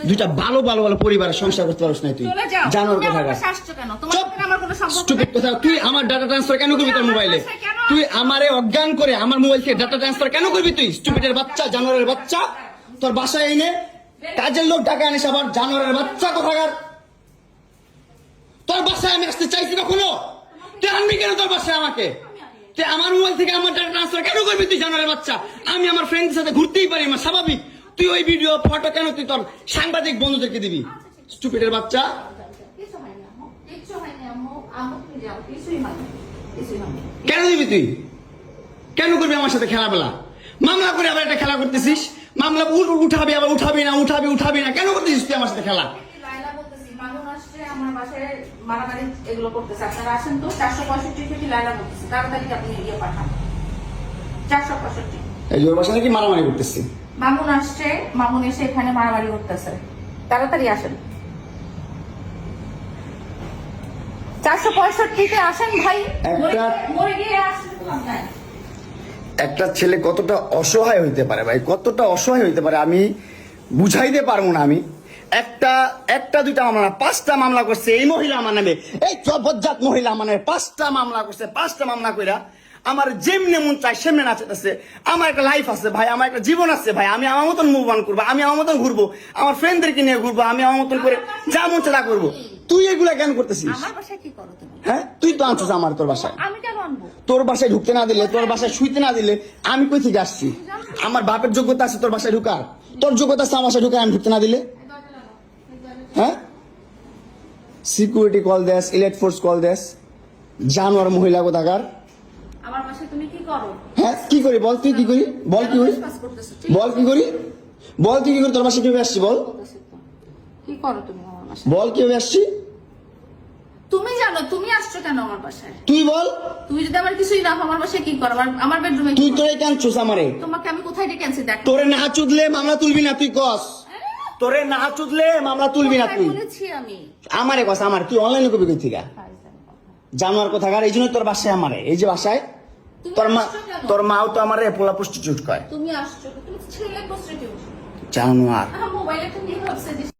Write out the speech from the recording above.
দুইটা ভালো ভালো ভালো পরিবারের সংসার করতে পারছ না তুই জানোর কথা তুই আমার ডাটা ট্রান্সফার কেন করবি তোর মোবাইলে তুই আমারে অজ্ঞান করে আমার মোবাইল থেকে ডাটা ট্রান্সফার কেন করবি তুই স্টুপিডের বাচ্চা জানোয়ারের বাচ্চা তোর বাসায় এনে কাজের লোক টাকা আনিস আবার জানোয়ারের বাচ্চা কোথাকার তোর বাসায় আমি আসতে চাইছি কখনো তুই আনবি কেন তোর বাসায় আমাকে তুই আমার মোবাইল থেকে আমার ডাটা ট্রান্সফার কেন করবি তুই জানোয়ারের বাচ্চা আমি আমার ফ্রেন্ডের সাথে ঘুরতেই পারি আমার স্বাভাবিক তুই ওই ভিডিও ফটো কেন তুই তোর সাংবাদিক বন্ধুদেরকে দিবি স্টুপিডের বাচ্চা কেন দিবি তুই কেন করবি আমার সাথে খেলাবেলা মামলা করে আবার একটা খেলা করতেছিস মামলা উঠাবি আবার উঠাবি না কেন করতেছিস তুই আমার সাথে খেলা এই ওর বাসা নাকি মারামারি করতেছি মামুন আসছে মামুন এসে এখানে মারামারি করতেছে তাড়াতাড়ি আসেন 465-তে আসেন ভাই মরে গিয়ে আসেন একটা ছেলে কতটা অসহায় হইতে পারে ভাই কতটা অসহায় হইতে পারে আমি বুঝাইতে পারবো না আমি একটা দুইটা মামলা না 5টা মামলা করছে এই মহিলা আমার নামে এই জবরদস্ত মহিলা আমার নামে 5টা মামলা করছে 5টা মামলা কইরা আমার যেমনে মন চাই সেমনে নাচতেছে আমার একটা লাইফ আছে ভাই আমার একটা জীবন আছে ভাই আমি আমার মতন মুভ অন করবো আমি আমার মতন ঘুরবো আমার ফ্রেন্ডদেরকে নিয়ে ঘুরবো আমি আমার মতন করে যা মন চাই তা করবো তুই এগুলা কেন করতেছিস আমার বাসায় কি করো তুমি হ্যাঁ তুই তো আনছিস আমার তোর বাসায় আমি কেন আনবো তোর বাসায় ঢুকতে না দিলে তোর বাসায় শুইতে না দিলে আমি কই থেকে আসছি আমার বাপের যোগ্যতা আছে তোর বাসায় ঢুকার তোর যোগ্যতা আছে আমার বাসায় ঢুকার আমি ঢুকতে না দিলে হ্যাঁ সিকিউরিটি কল দেস ইলেট ফোর্স কল দেস জানোয়ার মহিলা কোথাকার আমার বাসায় তুমি কি করো হ্যাঁ কি করি বল তুই কি করি বল কি করি বল কি করি বল তুই কি করি তোর বাসায় কিভাবে আসছি বল কি করো তুমি আমার বাসায় বল কিভাবে আসছি তুমি জানো তুমি আসছো কেন আমার বাসায় তুই বল তুমি যদি আমার কিছুই না আমার বাসায় কি করো আমার বেডরুমে তুই তোরে কাঁদছিস আমারে তোমাকে আমি কোথায় ডেকে আনছি দেখ তোরে না চুদলে মামলা তুলবি না তুই কস তোরে না চুদলে মামলা তুলবি না তুই বলেছি আমি আমারে কস আমার তুই অনলাইনে কবি কই থেকে জানোয়ার কোথাকার এই জন্য তোর বাসায় আমারে এই যে বাসায় তোর মাও তো আমারে পোলা প্রস্টিটিউট কয় তুমি আসছো তুমি ছেলে প্রস্টিটিউট জানোয়ার মোবাইলে তুমি ভাবছে